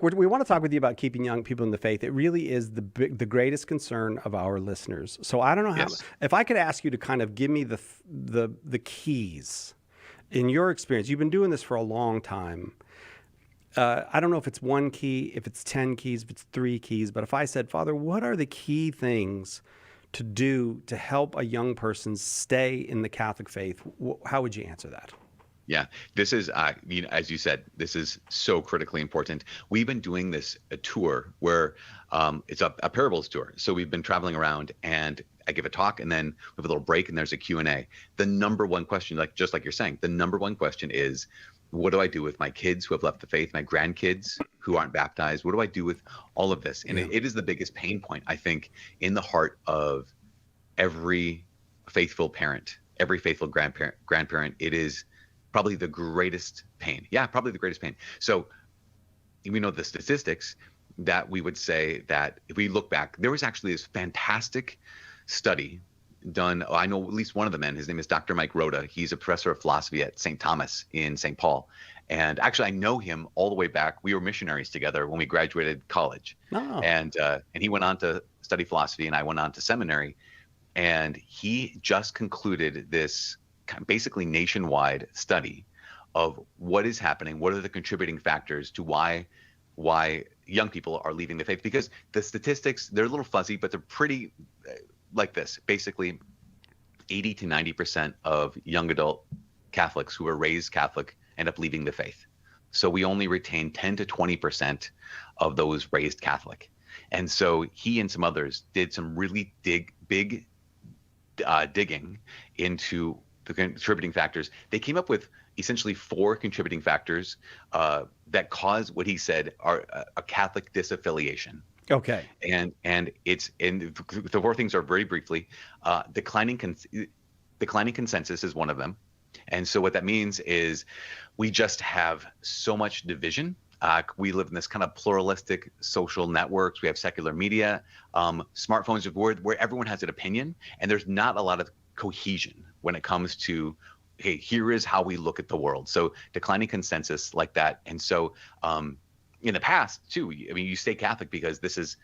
We want to talk with you about keeping young people in the faith. It really is the greatest concern of our listeners. So I don't know how, Yes. if I could ask you to kind of give me the keys in your experience. You've been doing this for a long time. I don't know if it's one key, if it's 10 keys, if it's 3 keys, but if I said, Father, what are the key things to do to help a young person stay in the Catholic faith, how would you answer that? Yeah, this is, as you said, this is so critically important. We've been doing this a tour where it's a parables tour. So we've been traveling around, and I give a talk, and then we have a little break, and there's a Q&A. The number one question, just like you're saying, the number one question is, what do I do with my kids who have left the faith, my grandkids who aren't baptized? What do I do with all of this? And it is the biggest pain point, I think, in the heart of every faithful parent, every faithful grandparent. It is probably the greatest pain. Yeah, probably the greatest pain. So we know the statistics that we would say that if we look back, there was actually this fantastic study done. I know at least one of the men. His name is Dr. Mike Rhoda. He's a professor of philosophy at St. Thomas in St. Paul. And actually, I know him all the way back. We were missionaries together when we graduated college. Oh. And he went on to study philosophy, and I went on to seminary. And he just concluded this basically nationwide study of what is happening, what are the contributing factors to why young people are leaving the faith. Because the statistics, they're a little fuzzy, but they're pretty like this. Basically, 80 to 90% of young adult Catholics who are raised Catholic end up leaving the faith. So we only retain 10 to 20% of those raised Catholic. And so he and some others did some really big digging into the contributing factors. They came up with essentially 4 contributing factors that cause what he said are a Catholic disaffiliation. Okay. And the 4 things are very briefly, declining consensus is one of them. And so what that means is we just have so much division. We live in this kind of pluralistic social networks. We have secular media, smartphones, where everyone has an opinion, and there's not a lot of cohesion when it comes to, hey, here is how we look at the world. So declining consensus like that. And so in the past too, I mean, you stay Catholic because this is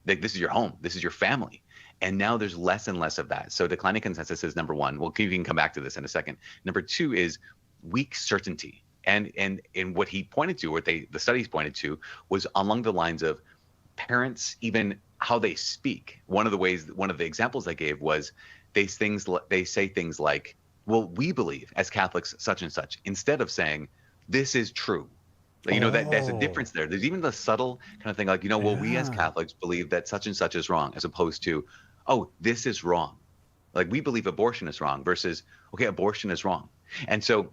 your home, this is your family. And now there's less and less of that. So declining consensus is number 1. We'll even come back to this in a second. Number 2 is weak certainty. And what he pointed to, what the studies pointed to, was along the lines of parents, even how they speak. One of the examples I gave was they say things like, well, we believe as Catholics such and such, instead of saying, this is true. That's a difference there. There's even the subtle kind of thing like, well, we as Catholics believe that such and such is wrong, as opposed to, oh, this is wrong. Like, we believe abortion is wrong versus, okay, abortion is wrong. And so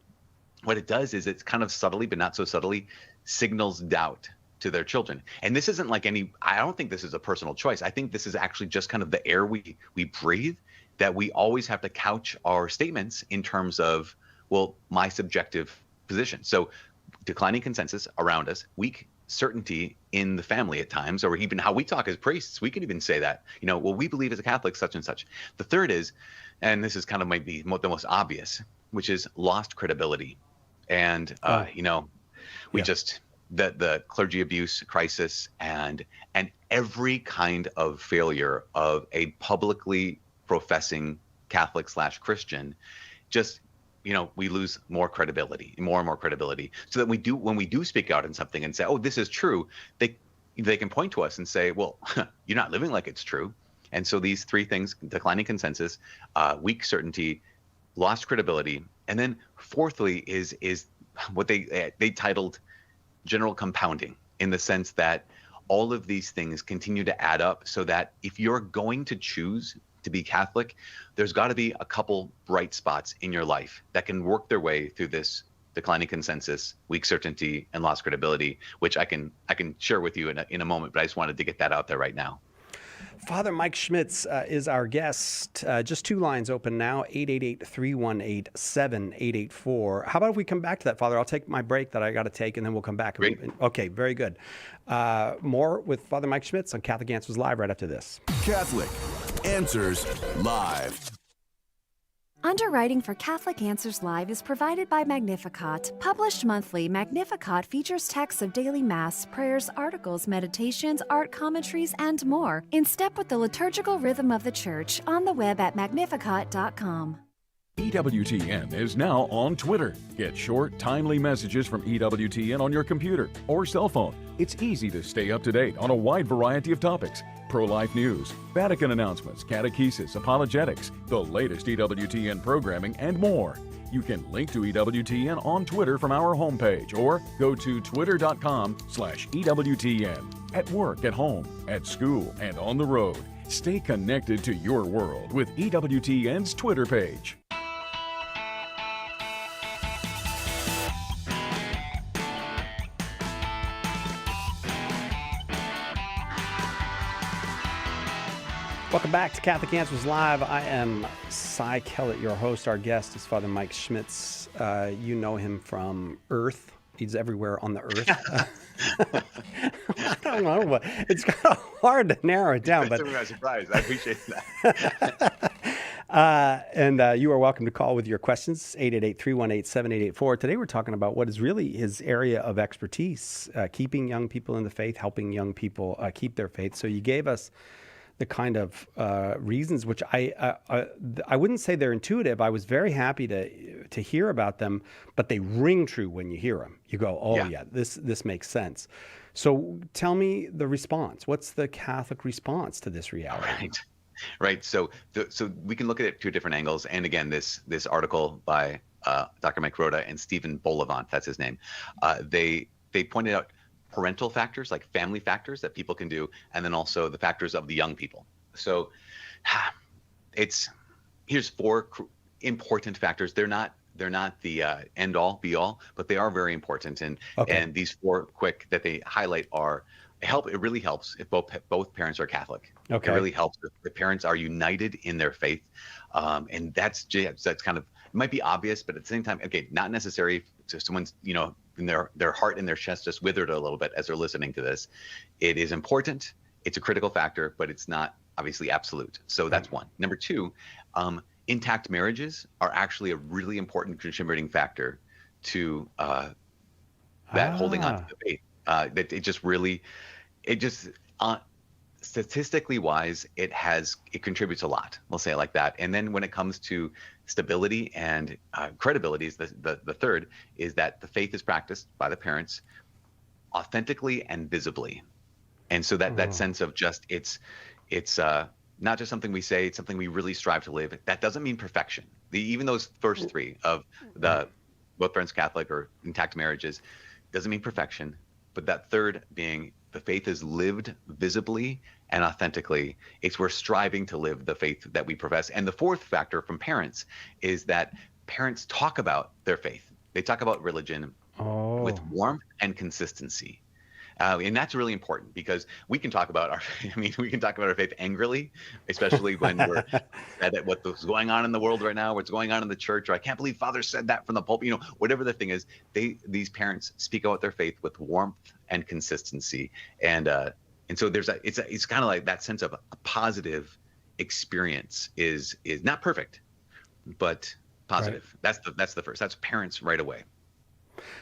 what it does is it's kind of subtly, but not so subtly, signals doubt to their children. And this isn't like I don't think this is a personal choice. I think this is actually just kind of the air we breathe, that we always have to couch our statements in terms of, well, my subjective position. So declining consensus around us, weak certainty in the family at times, or even how we talk as priests, we can even say that, well, we believe as a Catholic such and such. The third is, and this is kind of might be the most obvious, which is lost credibility. And, we just, the clergy abuse crisis and every kind of failure of a publicly professing Catholic/Christian, just, we lose more and more credibility, so that when we do speak out on something and say, oh, this is true, they can point to us and say, well, you're not living like it's true. And so these 3 things, declining consensus, weak certainty, lost credibility, and then fourthly is what they titled general compounding, in the sense that all of these things continue to add up, so that if you're going to choose to be Catholic, there's got to be a couple bright spots in your life that can work their way through this declining consensus, weak certainty, and lost credibility, which I can share with you in a moment, but I just wanted to get that out there right now. Father Mike Schmitz is our guest. Just 2 lines open now, 888-318-7884. How about if we come back to that, Father? I'll take my break that I got to take, and then we'll come back. Great. Okay, very good. More with Father Mike Schmitz on Catholic Answers Live right after this. Catholic Answers Live. Underwriting for Catholic Answers Live is provided by Magnificat. Published monthly, Magnificat features texts of daily Mass, prayers, articles, meditations, art commentaries, and more, in step with the liturgical rhythm of the Church, on the web at magnificat.com. EWTN is now on Twitter. Get short, timely messages from EWTN on your computer or cell phone. It's easy to stay up to date on a wide variety of topics. Pro-life news, Vatican announcements, catechises, apologetics, the latest EWTN programming, and more. You can link to EWTN on Twitter from our homepage or go to twitter.com/EWTN. At work, at home, at school, and on the road. Stay connected to your world with EWTN's Twitter page. Welcome back to Catholic Answers Live. I am Cy Kellett, your host. Our guest is Father Mike Schmitz. You know him from Earth. He's everywhere on the Earth. I don't know. It's kind of hard to narrow it down. But I'm surprised. I appreciate that. And you are welcome to call with your questions, 888-318-7884. Today we're talking about what is really his area of expertise, keeping young people in the faith, helping young people keep their faith. So you gave us the kind of reasons, which I wouldn't say they're intuitive. I was very happy to hear about them, but they ring true when you hear them. You go, oh yeah, this makes sense. So tell me the response. What's the Catholic response to this reality? Right. So we can look at it two different angles. And again, this article by Dr. Mike Rhoda and Stephen Bolivant, that's his name. They pointed out parental factors, like family factors that people can do, and then also the factors of the young people. So here's four important factors. They're not the end all be all, but they are very important. And these four quick that they highlight are help. It really helps if both parents are Catholic. Okay. It really helps if the parents are united in their faith. And that's kind of, it might be obvious, but at the same time, okay, not necessary to someone's, in their heart and their chest just withered a little bit as they're listening to this. It is important. It's a critical factor, but it's not obviously absolute. So that's one. Number two, intact marriages are actually a really important contributing factor to that holding on to the faith. That statistically wise, it contributes a lot. We'll say it like that. And then when it comes to stability and credibility, is the third is that the faith is practiced by the parents authentically and visibly. And so that sense of just it's not just something we say, it's something we really strive to live. That doesn't mean perfection. Even those first three of the both parents Catholic or intact marriages doesn't mean perfection. But that third being the faith is lived visibly and authentically. We're striving to live the faith that we profess. And the fourth factor from parents is that parents talk about their faith. They talk about religion with warmth and consistency. And that's really important because we can talk about our faith angrily, especially when we're at what's going on in the world right now, what's going on in the church, or I can't believe Father said that from the pulpit, whatever the thing is, these parents speak about their faith with warmth and consistency. And so it's kind of like that sense of a positive experience is not perfect, but positive. Right. That's the first. That's parents right away.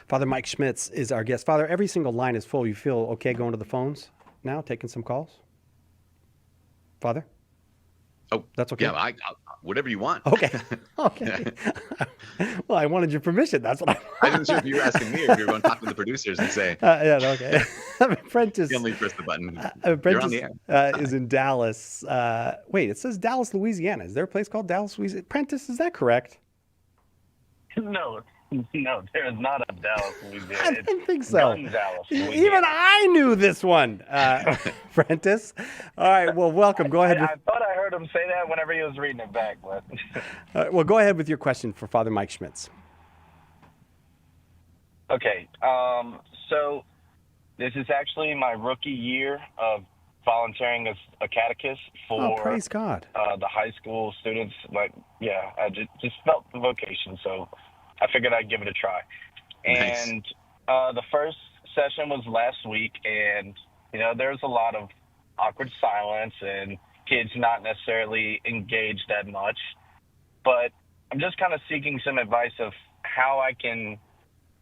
Father Mike Schmitz is our guest. Father, every single line is full. You feel okay going to the phones now, taking some calls? Father? Oh, that's okay. Yeah, whatever you want. Okay. Well, I wanted your permission. That's what I wasn't sure if you were asking me or if you were going to talk to the producers and say. Okay. Prentice. You only press the button. You're on the air. Is in Dallas. Wait, it says Dallas, Louisiana. Is there a place called Dallas, Louisiana? Prentice, is that correct? No, there is not a Dallas, Louisiana. I didn't think so. Dallas, even I knew this one, Prentice. All right, well, welcome. Go ahead. I thought I heard him say that whenever he was reading it back. But well, go ahead with your question for Father Mike Schmitz. Okay, so this is actually my rookie year of volunteering as a catechist for praise God. The high school students. I just felt the vocation, so I figured I'd give it a try. Nice. And the first session was last week, and there's a lot of awkward silence and kids not necessarily engaged that much. But I'm just kind of seeking some advice of how I can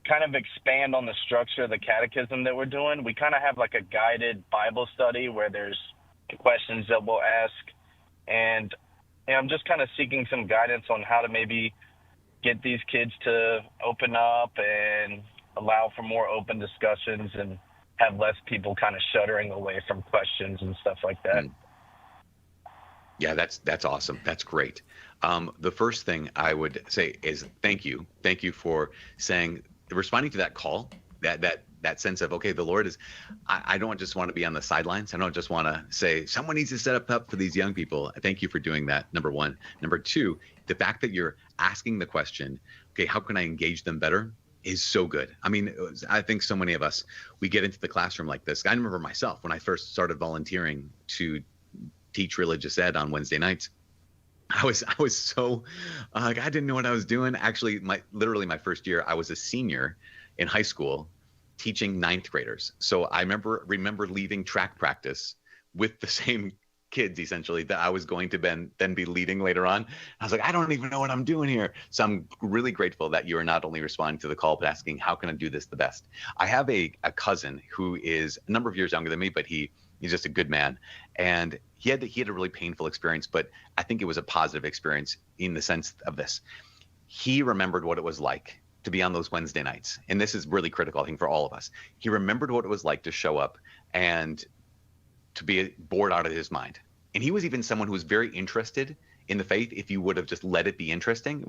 kind of expand on the structure of the catechism that we're doing. We kind of have like a guided Bible study where there's questions that we'll ask. And I'm just kind of seeking some guidance on how to maybe get these kids to open up and allow for more open discussions and have less people kind of shuddering away from questions and stuff like that. Yeah, that's awesome. That's great. The first thing I would say is thank you. Thank you for responding to that call, that sense of, okay, the Lord is, I don't just want to be on the sidelines. I don't just want to say someone needs to set up for these young people. Thank you for doing that. Number one. Number two, the fact that you're asking the question, okay, how can I engage them better, is so good. I mean, I think so many of us, we get into the classroom like this. I remember myself when I first started volunteering to teach religious ed on Wednesday nights. I was so I didn't know what I was doing. Actually, literally my first year, I was a senior in high school teaching ninth graders. So I remember leaving track practice with the same kids essentially that I was going to then be leading later on. I was like, I don't even know what I'm doing here. So I'm really grateful that you are not only responding to the call, but asking, how can I do this the best? I have a cousin who is a number of years younger than me, but he's just a good man. And he had a really painful experience, but I think it was a positive experience in the sense of this. He remembered what it was like to be on those Wednesday nights. And this is really critical, I think, for all of us. He remembered what it was like to show up and to be bored out of his mind. And he was even someone who was very interested in the faith if you would have just let it be interesting,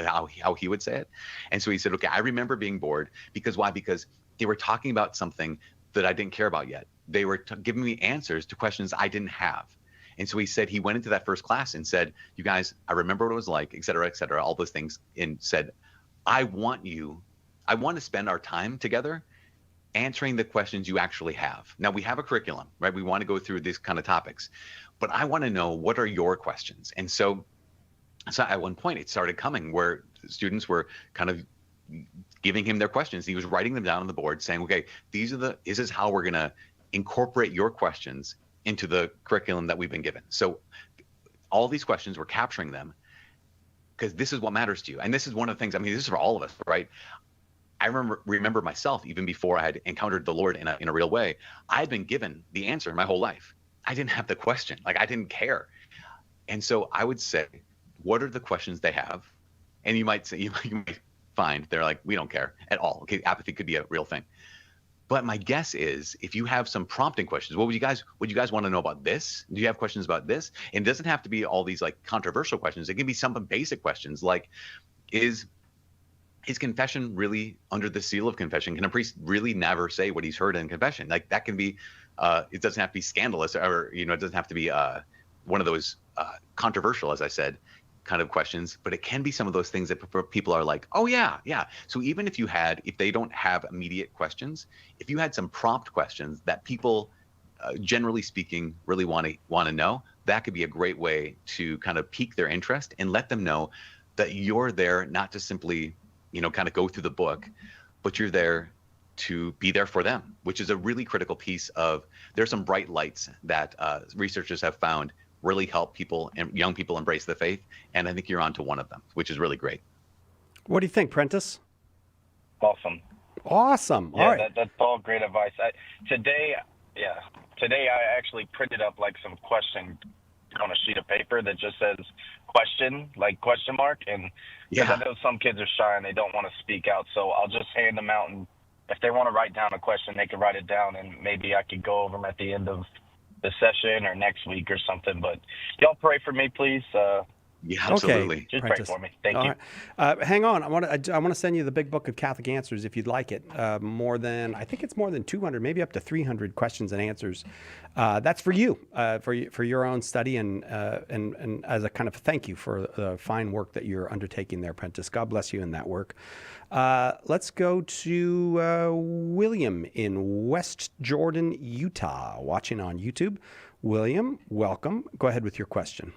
how he would say it. And so he said, okay, I remember being bored because why? Because they were talking about something that I didn't care about yet. They were giving me answers to questions I didn't have. And so he said he went into that first class and said, you guys, I remember what it was like, et cetera, all those things, and said, I want to spend our time together answering the questions you actually have. Now, we have a curriculum, right? We want to go through these kind of topics, but I want to know, what are your questions? And so at one point it started coming where students were kind of giving him their questions. He was writing them down on the board saying, okay, this is how we're going to incorporate your questions into the curriculum that we've been given. So all these questions, we're capturing them because this is what matters to you. And this is one of the things, I mean, this is for all of us, right? I remember myself, even before I had encountered the Lord in a real way, I had been given the answer my whole life. I didn't have the question. Like, I didn't care. And so I would say, what are the questions they have? And you might find they're like, we don't care at all. Okay, apathy could be a real thing. But my guess is, if you have some prompting questions, would you guys want to know about this? Do you have questions about this? And it doesn't have to be all these like controversial questions. It can be some basic questions like, is confession really under the seal of confession? Can a priest really never say what he's heard in confession? Like, that can be, it doesn't have to be scandalous, or, it doesn't have to be one of those controversial, as I said, kind of questions, but it can be some of those things that people are like, oh yeah. So even if they don't have immediate questions, if you had some prompt questions that people, generally speaking, really want to know, that could be a great way to kind of pique their interest and let them know that you're there not to simply, kind of go through the book, but you're there to be there for them, which is a really critical piece of, there's some bright lights that researchers have found really help people and young people embrace the faith. And I think you're onto one of them, which is really great. What do you think, Prentice? Awesome. All right. That's all great advice. Today I actually printed up like some question on a sheet of paper that just says question mark. And because I know some kids are shy and they don't want to speak out. So I'll just hand them out. And if they want to write down a question, they can write it down. And maybe I could go over them at the end of the session or next week or something. But y'all pray for me, please. Yeah, absolutely. Okay. Just Prentice. pray for me. Thank you. Right. Hang on. I want to send you the big book of Catholic Answers if you'd like it. I think it's more than 200, maybe up to 300 questions and answers. That's for you, for your own study and as a kind of thank you for the fine work that you're undertaking there, Prentice. God bless you in that work. Let's go to William in West Jordan, Utah, watching on YouTube. William, welcome. Go ahead with your question.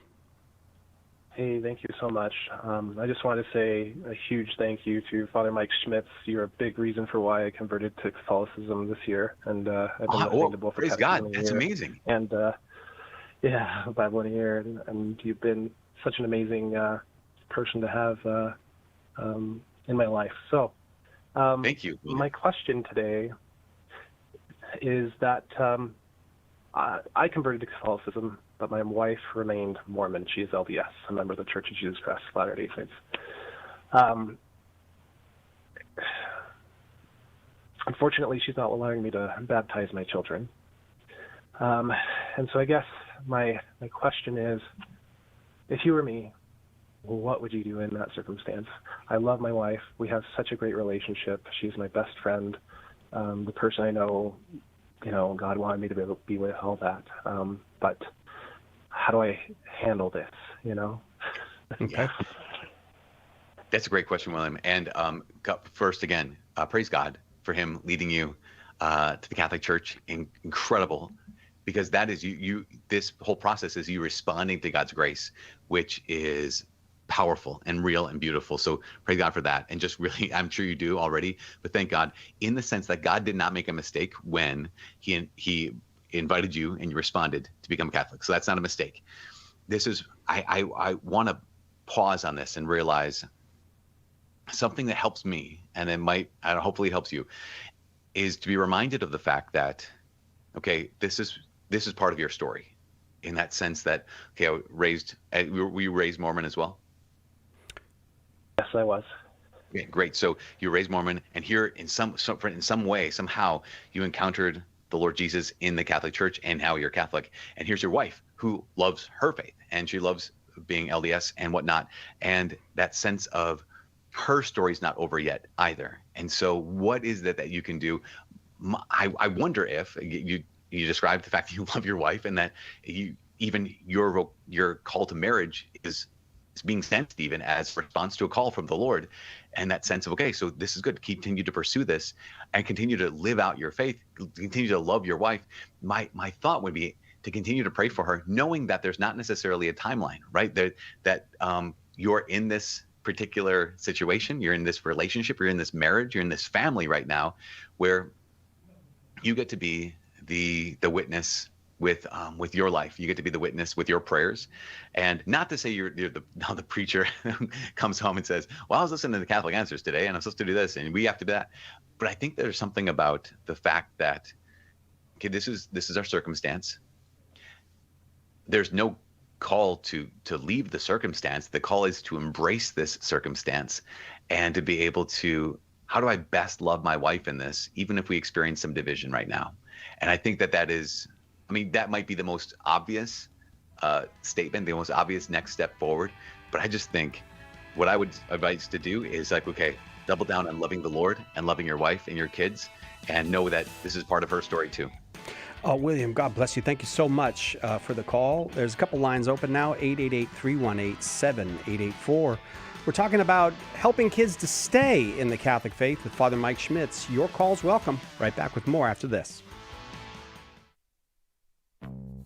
Hey, thank you so much. I just want to say a huge thank you to Father Mike Schmitz. You're a big reason for why I converted to Catholicism this year, and I've been listening to both. Praise God, that's amazing. And Bible in a year, and you've been such an amazing person to have in my life. So, Thank you. my question today is that I converted to Catholicism, but my wife remained Mormon. She is LDS, a member of the Church of Jesus Christ of Latter-day Saints. Unfortunately, she's not allowing me to baptize my children. And so I guess my question is, if you were me, what would you do in that circumstance? I love my wife. We have such a great relationship. She's my best friend, the person I know, God wanted me to be with, all that. But how do I handle this, Okay. That's a great question, William. And first, again, praise God for him leading you to the Catholic Church. Incredible, because that is you. This whole process is you responding to God's grace, which is powerful and real and beautiful. So praise God for that. And just really, I'm sure you do already, but thank God in the sense that God did not make a mistake when he invited you and you responded to become Catholic. So that's not a mistake. This is, I want to pause on this and realize something that helps me, and it might, and hopefully it helps you, is to be reminded of the fact that, okay, this is part of your story, in that sense that, okay, were you raised Mormon as well? Yes, I was. Okay, great. So you were raised Mormon, and here in some way, somehow, you encountered the Lord Jesus in the Catholic Church, and now you're Catholic. And here's your wife who loves her faith, and she loves being LDS and whatnot. And that sense of her story's not over yet either. And so what is that you can do? I wonder if you described the fact that you love your wife, and that your call to marriage is being sensed even as a response to a call from the Lord, and that sense of, okay, so this is good, continue to pursue this and continue to live out your faith, continue to love your wife. My thought would be to continue to pray for her, knowing that there's not necessarily a timeline, right? That you're in this particular situation, you're in this relationship, you're in this marriage, you're in this family right now, where you get to be the witness with your life. You get to be the witness with your prayers. And not to say you're the preacher comes home and says, well, I was listening to the Catholic Answers today, and I'm supposed to do this, and we have to do that. But I think there's something about the fact that, okay, this is our circumstance. There's no call to leave the circumstance. The call is to embrace this circumstance and to be able to, how do I best love my wife in this, even if we experience some division right now? And I think that is, that might be the most obvious statement, the most obvious next step forward. But I just think what I would advise to do is like, okay, double down on loving the Lord and loving your wife and your kids, and know that this is part of her story too. William, God bless you. Thank you so much for the call. There's a couple lines open now, 888-318-7884. We're talking about helping kids to stay in the Catholic faith with Father Mike Schmitz. Your call's welcome. Right back with more after this.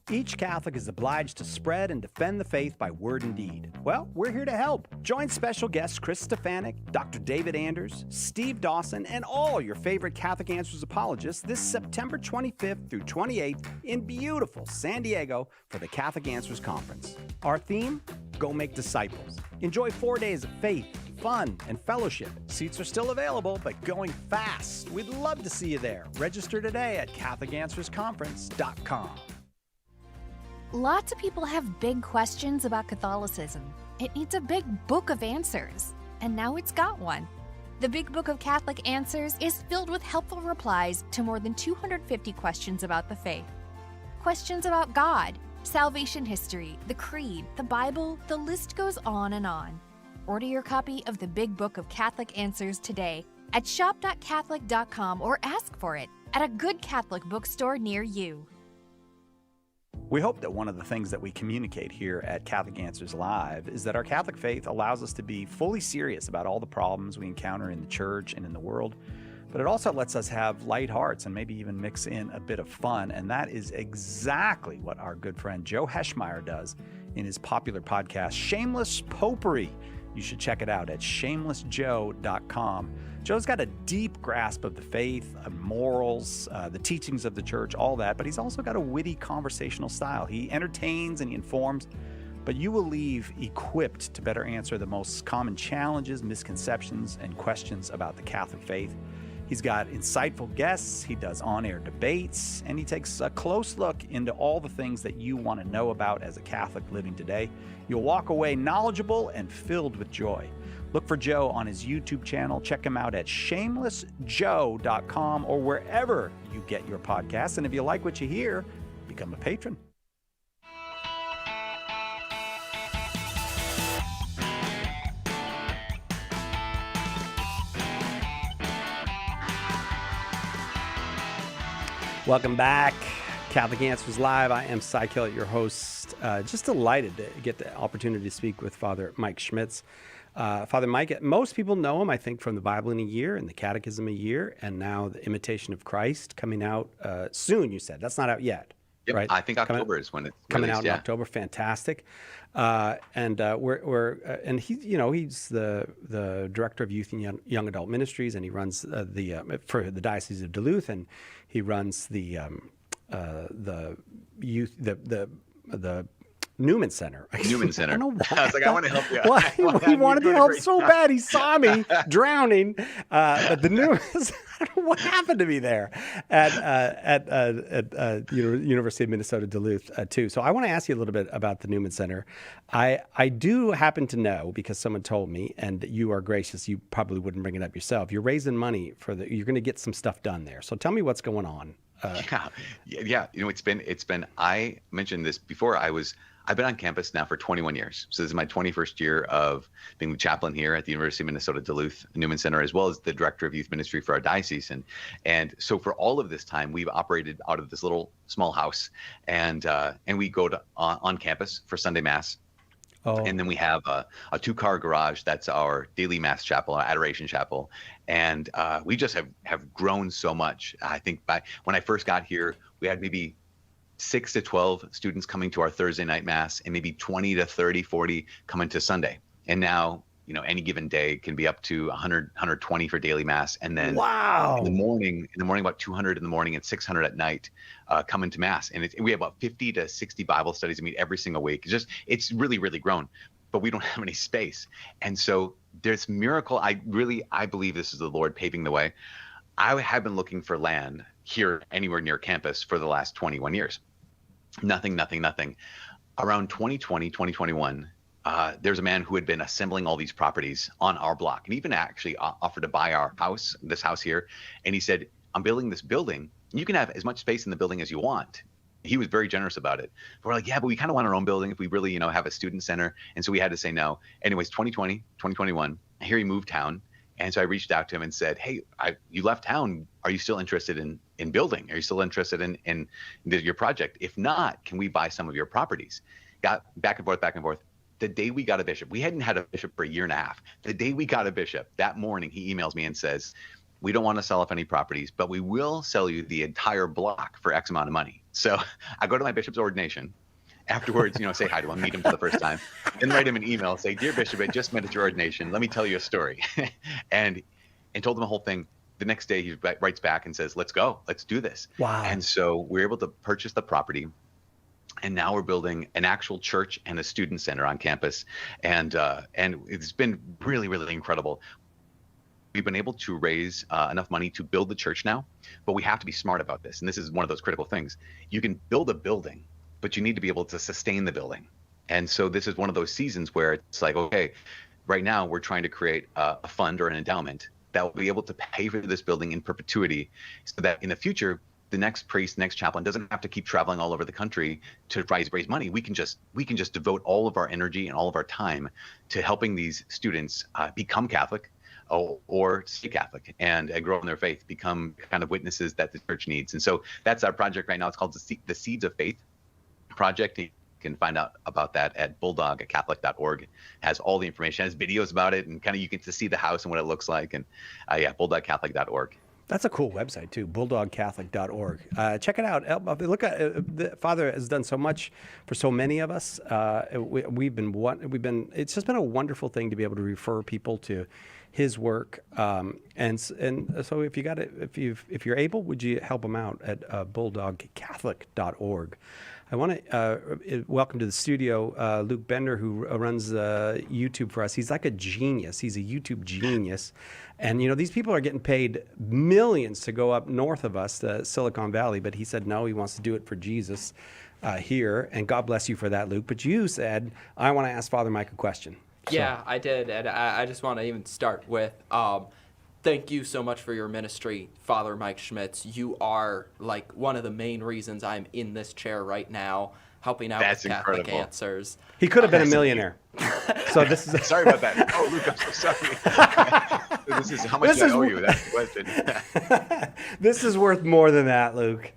Each Catholic is obliged to spread and defend the faith by word and deed. Well, we're here to help. Join special guests Chris Stefanik, Dr. David Anders, Steve Dawson, and all your favorite Catholic Answers apologists this September 25th through 28th in beautiful San Diego for the Catholic Answers Conference. Our theme? Go make disciples. Enjoy 4 days of faith, fun, and fellowship. Seats are still available, but going fast. We'd love to see you there. Register today at CatholicAnswersConference.com. Lots of people have big questions about Catholicism. It needs a big book of answers, and now it's got one. The Big Book of Catholic Answers is filled with helpful replies to more than 250 questions about the faith. Questions about God, salvation history, the Creed, the Bible, the list goes on and on. Order your copy of the Big Book of Catholic Answers today at shop.catholic.com or ask for it at a good Catholic bookstore near you. We hope that one of the things that we communicate here at Catholic Answers Live is that our Catholic faith allows us to be fully serious about all the problems we encounter in the church and in the world, but it also lets us have light hearts and maybe even mix in a bit of fun, and that is exactly what our good friend Joe Heschmeyer does in his popular podcast, Shameless Popery. You should check it out at shamelessjoe.com. Joe's got a deep grasp of the faith, morals, the teachings of the church, all that, but he's also got a witty conversational style. He entertains and he informs, but you will leave equipped to better answer the most common challenges, misconceptions, and questions about the Catholic faith. He's got insightful guests, he does on-air debates, and he takes a close look into all the things that you want to know about as a Catholic living today. You'll walk away knowledgeable and filled with joy. Look for Joe on his YouTube channel. Check him out at shamelessjoe.com or wherever you get your podcasts. And if you like what you hear, become a patron. Welcome back. Catholic Answers Live. I am Cy Kellett, your host. Just delighted to get the opportunity to speak with Father Mike Schmitz. Father Mike, most people know him, I think, from the Bible in a Year and the Catechism a Year, and now the Imitation of Christ coming out soon, you said. That's not out yet, Yep, right? I think October is when it's coming released, out in October. Fantastic. And he's the director of Youth and Young Adult Ministries, and he runs for the Diocese of Duluth, and he runs the Newman Center. Newman Center. I don't know why. I was like, I want to help you. Well, he wanted to help so job. bad. He saw me drowning. But the Newman, I don't know what happened to me there at University of Minnesota Duluth too. So I want to ask you a little bit about the Newman Center. I do happen to know, because someone told me, and you are gracious, you probably wouldn't bring it up yourself. You're raising money you're going to get some stuff done there. So tell me what's going on. Yeah. It's been. I mentioned this before. I've been on campus now for 21 years. So this is my 21st year of being the chaplain here at the University of Minnesota Duluth Newman Center, as well as the director of youth ministry for our diocese. And so for all of this time, we've operated out of this little small house, and we go to on campus for Sunday Mass. Oh. And then we have a 2-car garage. That's our daily Mass chapel, our adoration chapel. And we just have grown so much. I think when I first got here, we had maybe 6 to 12 students coming to our Thursday night Mass, and maybe 20 to 30, 40 coming to Sunday. And now, any given day can be up to 100, 120 for daily Mass. And then wow. in the morning, about 200 in the morning and 600 at night coming to Mass. And we have about 50 to 60 Bible studies we meet every single week. It's really, really grown, but we don't have any space. And so there's miracle. I believe this is the Lord paving the way. I have been looking for land here anywhere near campus for the last 21 years. Nothing. Around 2020, 2021, there's a man who had been assembling all these properties on our block, and even actually offered to buy this house here. And he said, I'm building this building. You can have as much space in the building as you want. He was very generous about it. But we're like, yeah, but we kind of want our own building if we really, have a student center. And so we had to say no. Anyways, 2020, 2021, here he moved town. And so I reached out to him and said, hey, you left town. Are you still interested in building? Are you still interested in your project? If not, can we buy some of your properties? Got back and forth. The day we got a bishop, we hadn't had a bishop for a year and a half. The day we got a bishop, that morning, he emails me and says, we don't want to sell off any properties, but we will sell you the entire block for X amount of money. So I go to my bishop's ordination. Afterwards, say hi to him, meet him for the first time, then write him an email, say, dear Bishop, I just met at your ordination. Let me tell you a story. and told him the whole thing. The next day, he writes back and says, let's go. Let's do this. Wow. And so we're able to purchase the property. And now we're building an actual church and a student center on campus. And it's been really, really incredible. We've been able to raise enough money to build the church now, but we have to be smart about this. And this is one of those critical things. You can build a building, but you need to be able to sustain the building. And so this is one of those seasons where it's like, okay, right now we're trying to create a fund or an endowment that will be able to pay for this building in perpetuity, so that in the future, the next priest, next chaplain doesn't have to keep traveling all over the country to raise money. We can just devote all of our energy and all of our time to helping these students become Catholic or stay Catholic and grow in their faith, become kind of witnesses that the church needs. And so that's our project right now. It's called the Seeds of Faith Project. You can find out about that at bulldogcatholic.org. Has all the information, has videos about it, and kind of you get to see the house and what it looks like. And bulldogcatholic.org. That's a cool website too, bulldogcatholic.org. Check it out. Look at the Father has done so much for so many of us. It's just been a wonderful thing to be able to refer people to his work. And so if you're able, would you help him out at bulldogcatholic.org? I want to welcome to the studio Luke Bender, who runs YouTube for us. He's like a genius. He's a YouTube genius. And, these people are getting paid millions to go up north of us to Silicon Valley. But he said, no, he wants to do it for Jesus here. And God bless you for that, Luke. But you said, I want to ask Father Mike a question. Yeah, I did. And I just want to even start with thank you so much for your ministry, Father Mike Schmitz. You are like one of the main reasons I'm in this chair right now, helping out with Catholic Answers. He could have been a millionaire. So this is sorry about that. Oh, Luke, I'm so sorry. This is how much I owe you. That's the question. This is worth more than that, Luke.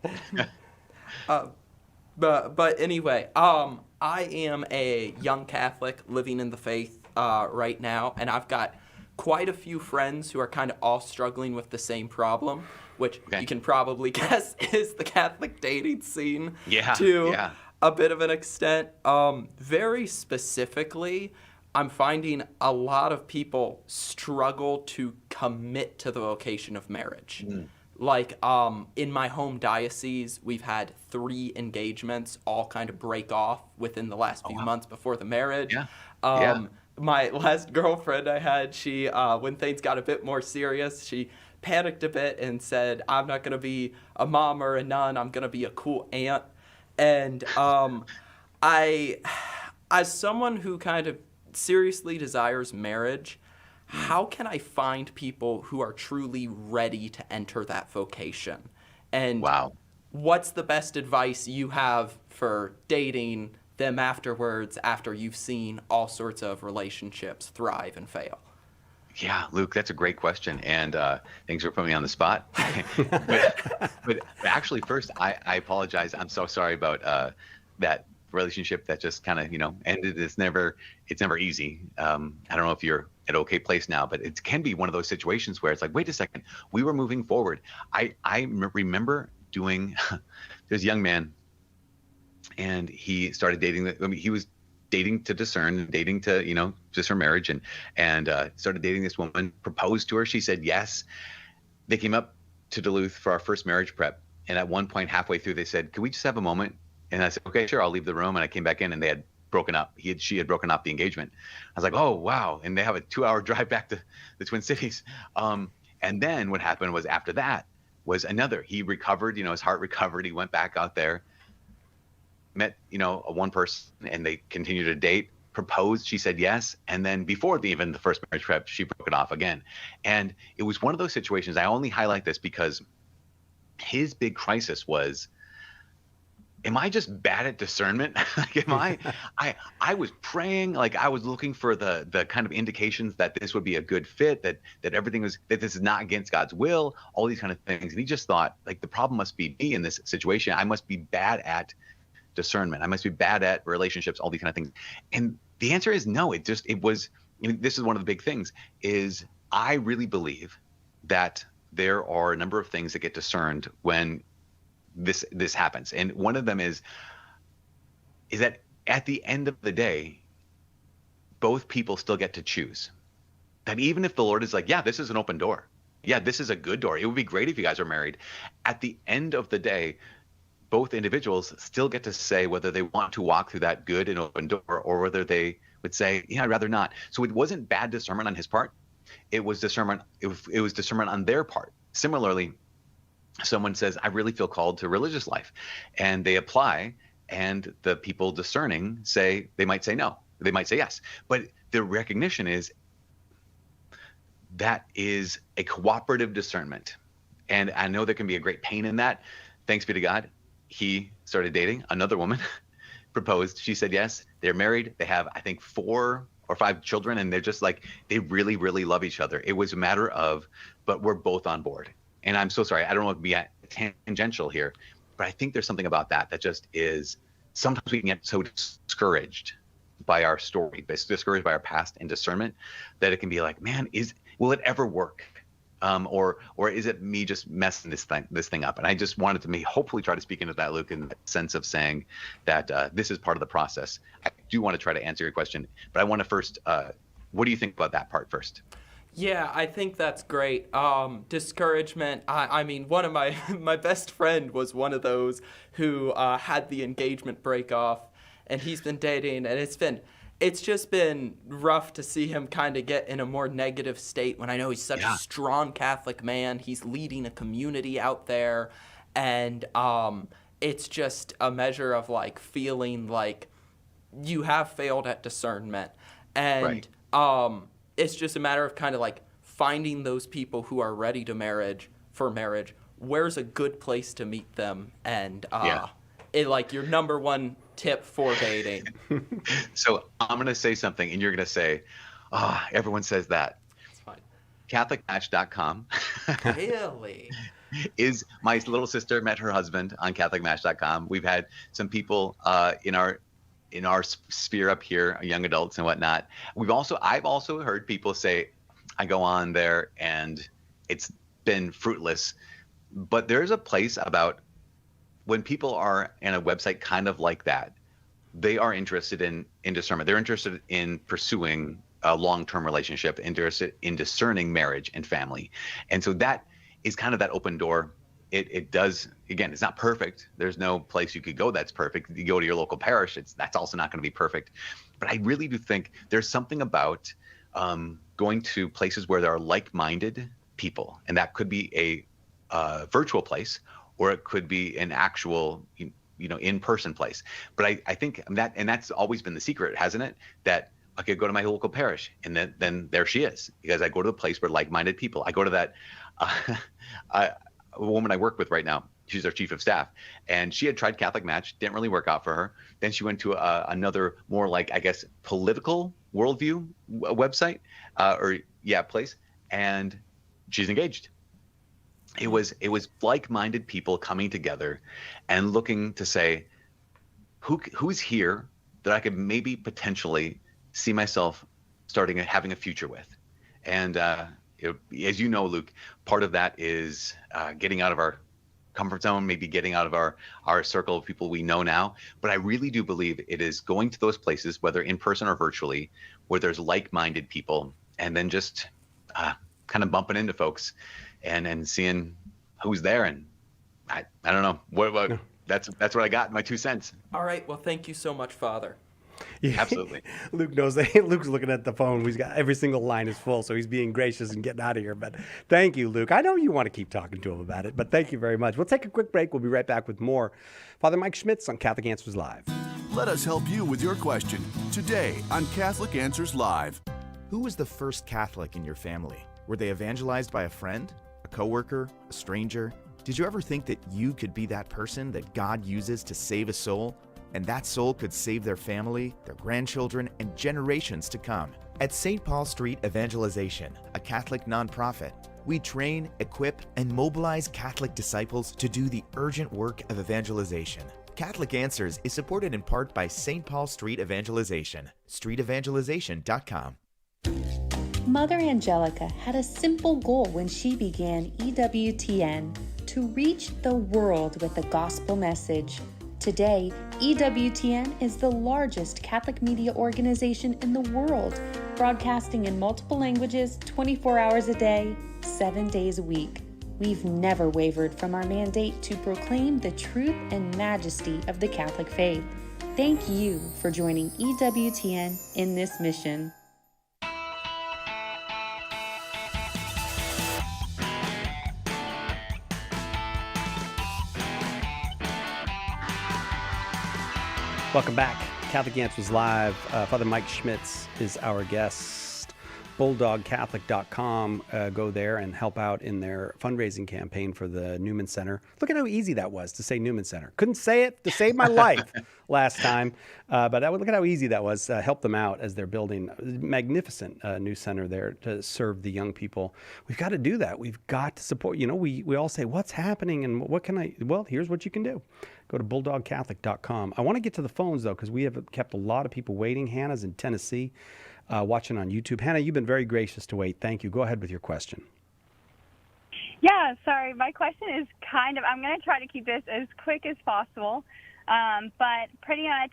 But anyway, I am a young Catholic living in the faith right now, and I've got quite a few friends who are kind of all struggling with the same problem, which you can probably guess is the Catholic dating scene to a bit of an extent. Very specifically, I'm finding a lot of people struggle to commit to the vocation of marriage. Like in my home diocese, we've had 3 engagements all kind of break off within the last few months before the marriage. My last girlfriend I had, she when things got a bit more serious, she panicked a bit and said, I'm not going to be a mom or a nun, I'm going to be a cool aunt. And as someone who kind of seriously desires marriage, how can I find people who are truly ready to enter that vocation? And what's the best advice you have for dating them afterwards, after you've seen all sorts of relationships thrive and fail? Yeah, Luke, that's a great question. And thanks for putting me on the spot. but actually, first, I apologize. I'm so sorry about that relationship that just kind of, ended. It's never easy. I don't know if you're at an okay place now, but it can be one of those situations where it's like, wait a second, we were moving forward. I remember doing, there's a young man, and he started dating. He was dating to discern, dating to, just for marriage, and started dating this woman, proposed to her. She said yes. They came up to Duluth for our first marriage prep. And at one point, halfway through, they said, can we just have a moment? And I said, okay, sure, I'll leave the room. And I came back in, and they had broken up. She had broken up the engagement. I was like, oh, wow. And they have a 2-hour drive back to the Twin Cities. And then what happened was, after that was he recovered, his heart recovered. He went back out there, met, one person, and they continued to date, proposed. She said yes. And then before even the first marriage prep, she broke it off again. And it was one of those situations. I only highlight this because his big crisis was, am I just bad at discernment? Like, I was praying, like I was looking for the kind of indications that this would be a good fit, that everything was, that this is not against God's will, all these kind of things. And he just thought, like, the problem must be me in this situation. I must be bad at discernment. I must be bad at relationships, all these kind of things. And the answer is no. This is one of the big things, is I really believe that there are a number of things that get discerned when this happens. And one of them is that at the end of the day, both people still get to choose. That even if the Lord is like, yeah, this is an open door. Yeah, this is a good door. It would be great if you guys are married. At the end of the day, both individuals still get to say whether they want to walk through that good and open door, or whether they would say, yeah, I'd rather not. So it wasn't bad discernment on his part. It was discernment. It was discernment on their part. Similarly, someone says, I really feel called to religious life, and they apply, and the people discerning they might say no, they might say yes. But the recognition is that is a cooperative discernment. And I know there can be a great pain in that. Thanks be to God. He started dating another woman, proposed. She said yes. They're married. They have, I think, 4 or 5 children, and they're just like, they really, really love each other. It was a matter of, but we're both on board. And I'm so sorry, I don't want to be tangential here, but I think there's something about that just is, sometimes we can get so discouraged by our story, discouraged by our past and discernment, that it can be like, man, will it ever work? Or is it me just messing this thing up? And I just wanted to hopefully try to speak into that, Luke, in the sense of saying that this is part of the process. I do want to try to answer your question, but I want to first, what do you think about that part first? Yeah, I think that's great. Discouragement. I mean, one of my my best friend was one of those who had the engagement break off, and he's been dating, and it's just been rough to see him kind of get in a more negative state when I know he's such a strong Catholic man. He's leading a community out there, and it's just a measure of like feeling like you have failed at discernment, and it's just a matter of kind of like finding those people who are ready to marriage. Where's a good place to meet them, and it like your number one tip for dating. So I'm going to say something, and you're going to say, everyone says that. It's fine. CatholicMatch.com. Really? Is my little sister met her husband on CatholicMatch.com. We've had some people in our sphere up here, young adults and whatnot. I've also heard people say, I go on there and it's been fruitless. But there's a place about when people are in a website kind of like that, they are interested in discernment. They're interested in pursuing a long-term relationship, interested in discerning marriage and family. And so that is kind of that open door. It does, again, it's not perfect. There's no place you could go that's perfect. You go to your local parish, that's also not going to be perfect. But I really do think there's something about going to places where there are like-minded people, and that could be a virtual place, or it could be an actual, in-person place. But I think that's always been the secret, hasn't it? That I could go to my local parish, and then there she is, because I go to the place where like-minded people. I go to that. A woman I work with right now, she's our chief of staff, and she had tried Catholic Match, didn't really work out for her. Then she went to another more like, I guess, political worldview website place, and she's engaged. It was like-minded people coming together and looking to say, who's here that I could maybe potentially see myself having a future with. And as you know, Luke, part of that is getting out of our comfort zone, maybe getting out of our circle of people we know now. But I really do believe it is going to those places, whether in person or virtually, where there's like-minded people, and then just kind of bumping into folks and seeing who's there. And I don't know. What that's what I got, my 2 cents. All right. Well, thank you so much, Father. Yeah. Absolutely. Luke knows that. Luke's looking at the phone. He's got every single line is full, so he's being gracious and getting out of here. But thank you, Luke. I know you want to keep talking to him about it, but thank you very much. We'll take a quick break. We'll be right back with more. Father Mike Schmitz on Catholic Answers Live. Let us help you with your question today on Catholic Answers Live. Who was the first Catholic in your family? Were they evangelized by a friend, a coworker, a stranger? Did you ever think that you could be that person that God uses to save a soul? And that soul could save their family, their grandchildren, and generations to come. At St. Paul Street Evangelization, a Catholic nonprofit, we train, equip, and mobilize Catholic disciples to do the urgent work of evangelization. Catholic Answers is supported in part by St. Paul Street Evangelization, streetevangelization.com. Mother Angelica had a simple goal when she began EWTN: to reach the world with the gospel message. Today, EWTN is the largest Catholic media organization in the world, broadcasting in multiple languages 24 hours a day, 7 days a week. We've never wavered from our mandate to proclaim the truth and majesty of the Catholic faith. Thank you for joining EWTN in this mission. Welcome back. Catholic Answers Live. Father Mike Schmitz is our guest. BulldogCatholic.com. Go there and help out in their fundraising campaign for the Newman Center. Look at how easy that was to say Newman Center. Couldn't say it to save my life last time, but look at how easy that was. Help them out as they're building a magnificent new center there to serve the young people. We've got to do that. We've got to support. We all say, what's happening and what can I? Well, here's what you can do. Go to BulldogCatholic.com. I want to get to the phones, though, because we have kept a lot of people waiting. Hannah's in Tennessee, watching on YouTube. Hannah, you've been very gracious to wait. Thank you. Go ahead with your question. Yeah, sorry. My question is I'm going to try to keep this as quick as possible. But pretty much,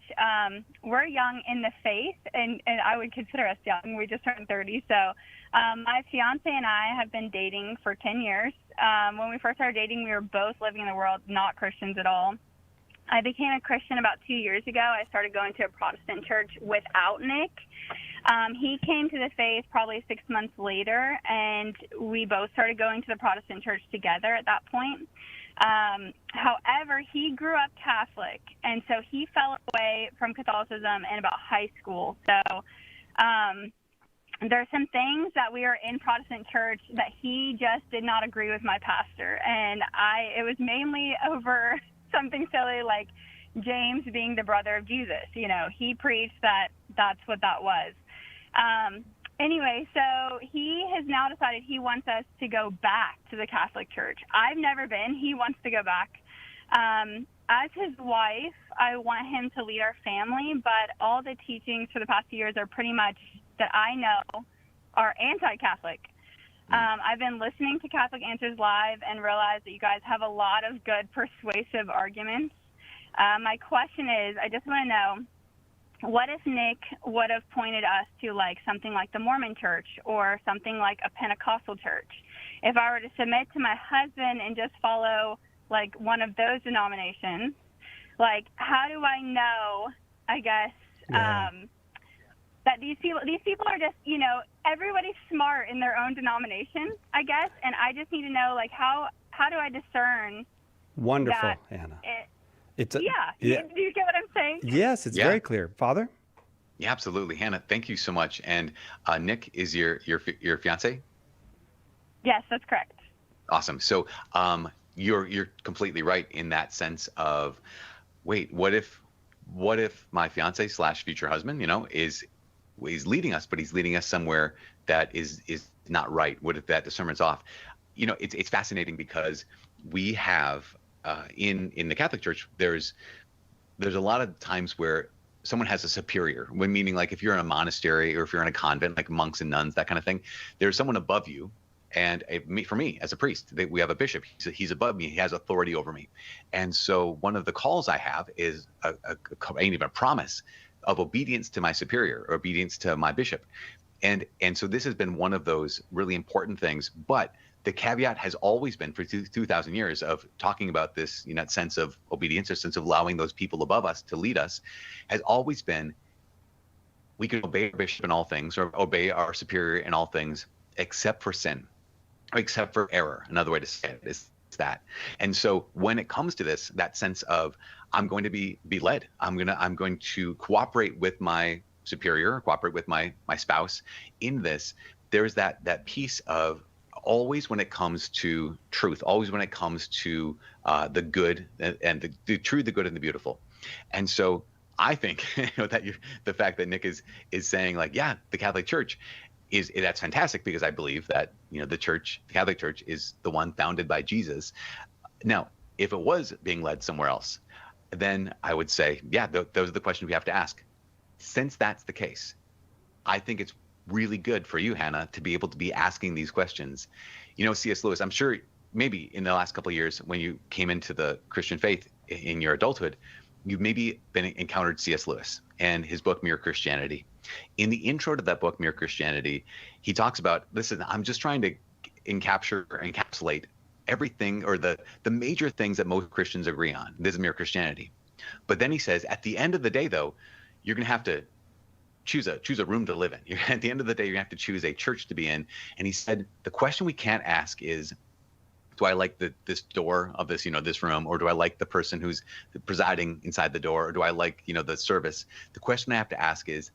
we're young in the faith, and I would consider us young. We just turned 30. So my fiance and I have been dating for 10 years. When we first started dating, we were both living in the world, not Christians at all. I became a Christian about 2 years ago. I started going to a Protestant church without Nick. He came to the faith probably 6 months later, and we both started going to the Protestant church together at that point. However, he grew up Catholic, and so he fell away from Catholicism in about high school. So there's some things that we are in Protestant church that he just did not agree with my pastor, and it was mainly over something silly like James being the brother of Jesus. You know, he preached that that's what that was. Anyway, so he has now decided he wants us to go back to the Catholic Church. I've never been. He wants to go back. As his wife, I want him to lead our family, but all the teachings for the past few years are pretty much, that I know, are anti-Catholic. I've been listening to Catholic Answers Live and realized that you guys have a lot of good persuasive arguments. My question is, I just want to know, what if Nick would have pointed us to like something like the Mormon church or something like a Pentecostal church? If I were to submit to my husband and just follow like one of those denominations, like how do I know, I guess, that these people are just, you know, everybody's smart in their own denomination, I guess, and I just need to know like how do I discern? Wonderful, Hannah. Do you get what I'm saying? Yes, it's very clear. Father? Yeah, absolutely. Hannah, thank you so much. And Nick is your fiancé? Yes, that's correct. Awesome. So you're completely right in that sense of, wait, what if my fiancé / future husband, you know, is leading us, but he's leading us somewhere that is not right? What if that discernment's off? You know, it's fascinating because we have in the Catholic Church, there's a lot of times where someone has a superior, when meaning like if you're in a monastery or if you're in a convent, like monks and nuns, that kind of thing, there's someone above you. And for me as a priest, we have a bishop. He's above me. He has authority over me. And so one of the calls I have is ain't even a promise of obedience to my superior or obedience to my bishop. And so this has been one of those really important things. But the caveat has always been for 2,000 years of talking about this, you know, sense of obedience, or sense of allowing those people above us to lead us, has always been, we can obey our bishop in all things or obey our superior in all things except for sin, or except for error. Another way to say it is that. And so when it comes to this, that sense of I'm going to be led, I'm going to cooperate with my superior, cooperate with my spouse in this, there's that piece of, always when it comes to truth, always when it comes to the good and the true, the good, and the beautiful. And so I think that the fact that Nick is saying like, yeah, the Catholic Church that's fantastic, because I believe that, you know, the Catholic Church is the one founded by Jesus. Now, if it was being led somewhere else, then I would say, yeah, those are the questions we have to ask. Since that's the case, I think it's really good for you, Hannah, to be able to be asking these questions. You know, C.S. Lewis, I'm sure maybe in the last couple of years when you came into the Christian faith in your adulthood, you've maybe encountered C.S. Lewis and his book, Mere Christianity. In the intro to that book, Mere Christianity, he talks about, listen, I'm just trying to encapsulate everything, or the major things that most Christians agree on. This is Mere Christianity. But then he says, at the end of the day, though, you're going to have to choose a room to live in. At the end of the day, you're going to have to choose a church to be in. And he said, the question we can't ask is, do I like this door of this, you know, this room, or do I like the person who's presiding inside the door, or do I like, you know, the service? The question I have to ask is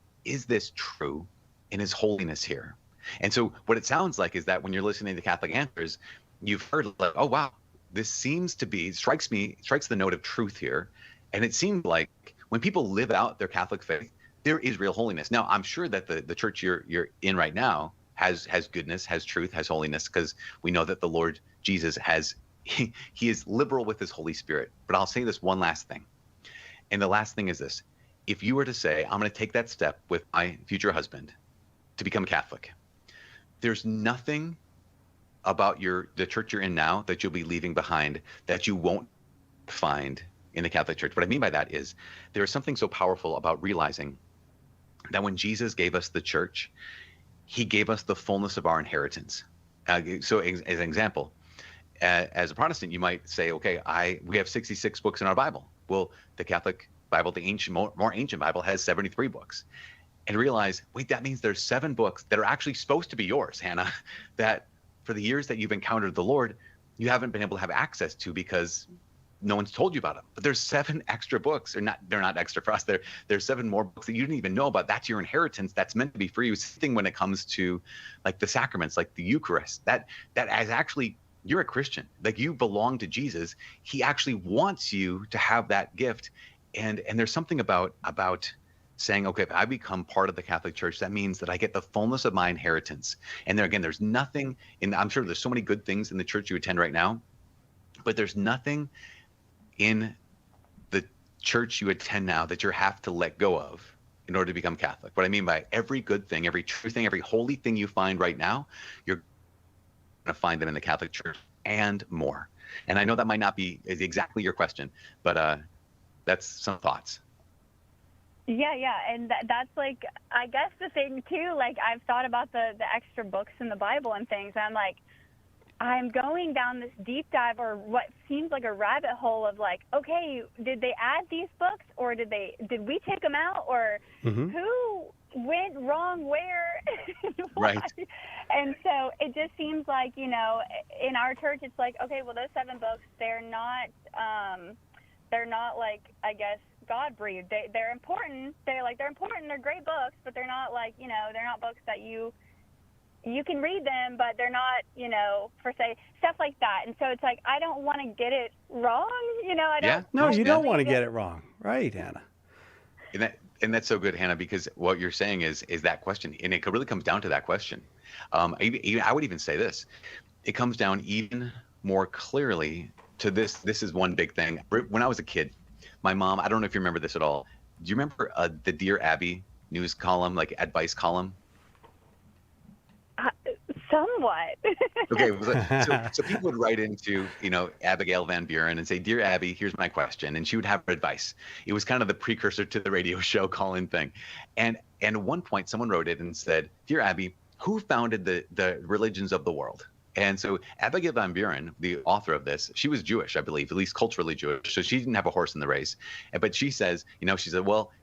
this true? And is holiness here? And so what it sounds like is that when you're listening to Catholic Answers, you've heard like, oh, wow, this seems to be, strikes the note of truth here. And it seems like when people live out their Catholic faith, there is real holiness. Now, I'm sure that the church you're in right now has goodness, has truth, has holiness, because we know that the Lord Jesus he is liberal with his Holy Spirit. But I'll say this one last thing. And the last thing is this. If you were to say, I'm going to take that step with my future husband to become a Catholic, there's nothing about the church you're in now that you'll be leaving behind that you won't find in the Catholic Church. What I mean by that is there is something so powerful about realizing that when Jesus gave us the church, he gave us the fullness of our inheritance. So as an example, as a Protestant, you might say, okay, we have 66 books in our Bible. Well, the Catholic Bible, the ancient, more ancient Bible, has 73 books. And realize, wait, that means there's 7 books that are actually supposed to be yours, Hannah, that for the years that you've encountered the Lord, you haven't been able to have access to because no one's told you about them. But there's 7 extra books, or they're not extra for us. There's 7 more books that you didn't even know about. That's your inheritance. That's meant to be for you. Same thing when it comes to like the sacraments, like the Eucharist. That as actually, you're a Christian. Like, you belong to Jesus. He actually wants you to have that gift. And there's something about saying, okay, if I become part of the Catholic Church, that means that I get the fullness of my inheritance. And there again, there's nothing I'm sure there's so many good things in the church you attend right now, but there's nothing in the church you attend now that you have to let go of in order to become Catholic. What I mean by every good thing, every true thing, every holy thing you find right now, you're going to find them in the Catholic Church and more. And I know that might not be exactly your question, but that's some thoughts. Yeah, and that's like, I guess the thing too, like, I've thought about the extra books in the Bible and things. I'm like, I'm going down this deep dive, or what seems like a rabbit hole of like, okay, did they add these books, or did we take them out, or who went wrong where? Right. And so it just seems like, in our church, it's like, okay, well, those 7 books, they're not like, I guess, God breathed. They're important. They're important. They're great books, but they're not like, they're not books that you can read them, but they're not, for say, stuff like that. And so it's like, I don't want to get it wrong. No, you don't want to get it wrong. Right, Hannah. And that's so good, Hannah, because what you're saying is that question, and it really comes down to that question. I would even say this. It comes down even more clearly to this. This is one big thing. When I was a kid, my mom, I don't know if you remember this at all. Do you remember the Dear Abby news column, like advice column? Somewhat. Okay, so people would write into, Abigail Van Buren and say, "Dear Abby, here's my question," and she would have advice. It was kind of the precursor to the radio show call-in thing. And at one point, someone wrote it and said, "Dear Abby, who founded the religions of the world?" And so Abigail Van Buren, the author of this, she was Jewish, I believe, at least culturally Jewish. So she didn't have a horse in the race. But she says, she said, well,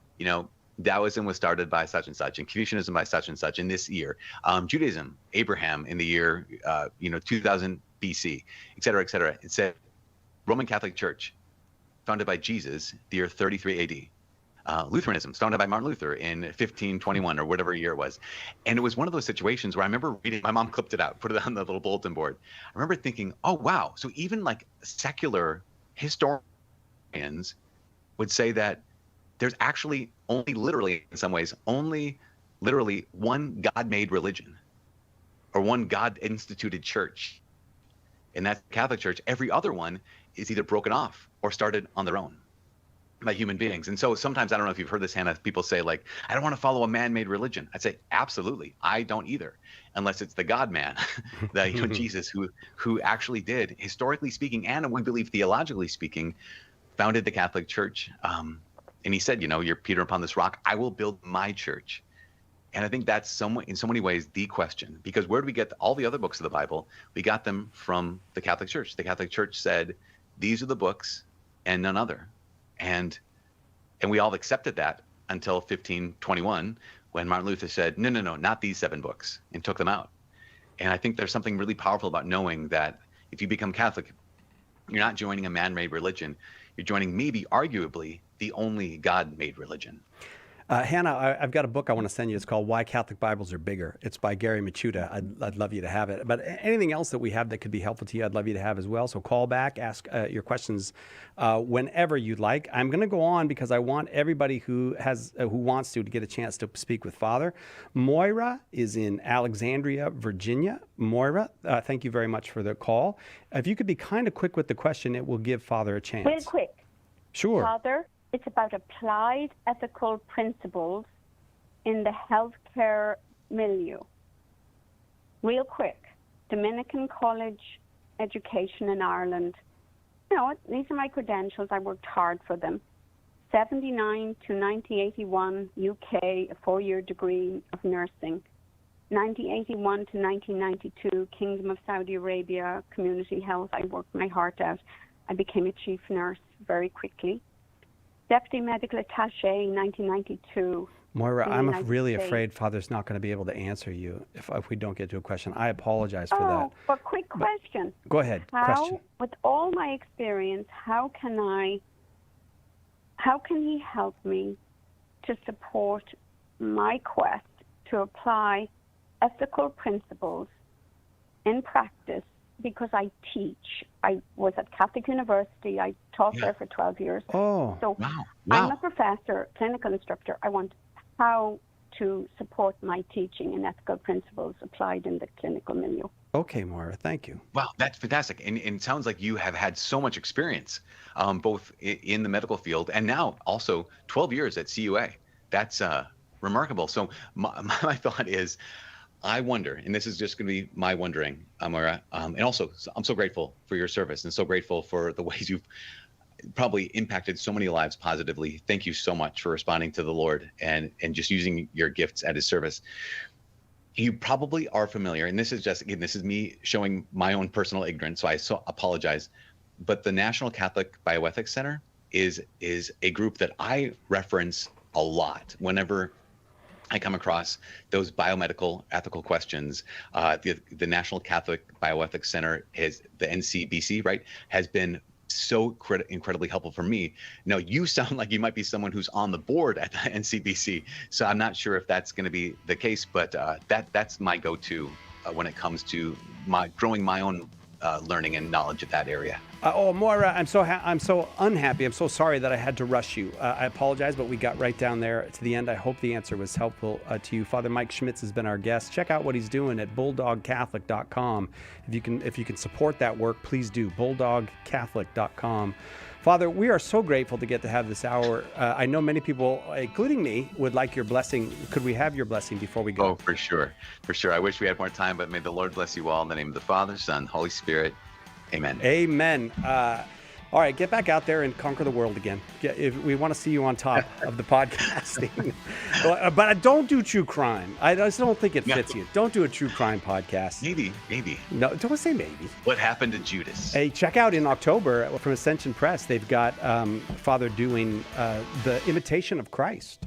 Taoism was started by such and such, and Confucianism by such and such in this year. Judaism, Abraham in the year, 2000 BC, et cetera, et cetera. It said Roman Catholic Church, founded by Jesus, the year 33 AD. Lutheranism, founded by Martin Luther in 1521 or whatever year it was. And it was one of those situations where I remember reading, my mom clipped it out, put it on the little bulletin board. I remember thinking, oh, wow. So even like secular historians would say that there's actually only literally, in some ways, only literally one God-made religion or one God-instituted church. And that's the Catholic Church. Every other one is either broken off or started on their own by human beings. And so sometimes, I don't know if you've heard this, Hannah, people say like, I don't want to follow a man-made religion. I'd say, absolutely. I don't either, unless it's the God-man, Jesus, who actually did, historically speaking, and we believe theologically speaking, founded the Catholic Church. And he said, you're Peter upon this rock, I will build my church. And I think that's in so many ways the question, because where do we get all the other books of the Bible? We got them from the Catholic Church. The Catholic Church said, these are the books and none other. And we all accepted that until 1521, when Martin Luther said, no, not these 7 books, and took them out. And I think there's something really powerful about knowing that if you become Catholic, you're not joining a man-made religion. You're joining maybe, arguably, the only God-made religion. Hannah, I've got a book I want to send you. It's called Why Catholic Bibles Are Bigger. It's by Gary Machuda. I'd love you to have it. But anything else that we have that could be helpful to you, I'd love you to have as well. So call back, ask your questions whenever you'd like. I'm going to go on because I want everybody who wants to get a chance to speak with Father. Moira is in Alexandria, Virginia. Moira, thank you very much for the call. If you could be kind of quick with the question, it will give Father a chance. Real quick. Sure. Father, it's about applied ethical principles in the healthcare milieu. Real quick, Dominican College education in Ireland, No, these are my credentials. I worked hard for them. 79 to 1981, UK, a 4-year degree of nursing. 1981 to 1992, Kingdom of Saudi Arabia, community health. I worked my heart out. I became a chief nurse very quickly. Deputy medical attaché in 1992. Moira, I'm really States. afraid Father's not going to be able to answer you if we don't get to a question. I apologize for that. But quick question. Go ahead. Question. With all my experience, how can he help me to support my quest to apply ethical principles in practice? Because I teach. I was at Catholic University. I taught there for 12 years. Oh, so wow. I'm a professor, clinical instructor. I want how to support my teaching and ethical principles applied in the clinical milieu. Okay, Moira, thank you. Wow, that's fantastic. And it sounds like you have had so much experience, both in the medical field and now also 12 years at CUA. That's remarkable. So my thought is, I wonder, and this is just going to be my wondering, Moira, and also I'm so grateful for your service and so grateful for the ways you've probably impacted so many lives positively. Thank you so much for responding to the Lord and just using your gifts at his service. You probably are familiar, and this is just, again, this is me showing my own personal ignorance, so I apologize, but the National Catholic Bioethics Center is a group that I reference a lot whenever I come across those biomedical ethical questions. The National Catholic Bioethics Center is the NCBC, right, has been so incredibly helpful for me. Now, you sound like you might be someone who's on the board at the NCBC, so I'm not sure if that's going to be the case, but that's my go-to when it comes to growing my own learning and knowledge of that area. Moira, I'm so unhappy. I'm so sorry that I had to rush you. I apologize, but we got right down there to the end. I hope the answer was helpful to you. Father Mike Schmitz has been our guest. Check out what he's doing at bulldogcatholic.com. If you can support that work, please do. bulldogcatholic.com. Father, we are so grateful to get to have this hour. I know many people, including me, would like your blessing. Could we have your blessing before we go? Oh, for sure. For sure. I wish we had more time, but may the Lord bless you all in the name of the Father, Son, Holy Spirit. Amen. Amen. All right, get back out there and conquer the world again. If we want to see you on top of the podcasting. But don't do true crime. I just don't think it fits you. Don't do a true crime podcast. Maybe. No, don't say maybe. What happened to Judas? Hey, check out in October from Ascension Press. They've got Father doing The Imitation of Christ.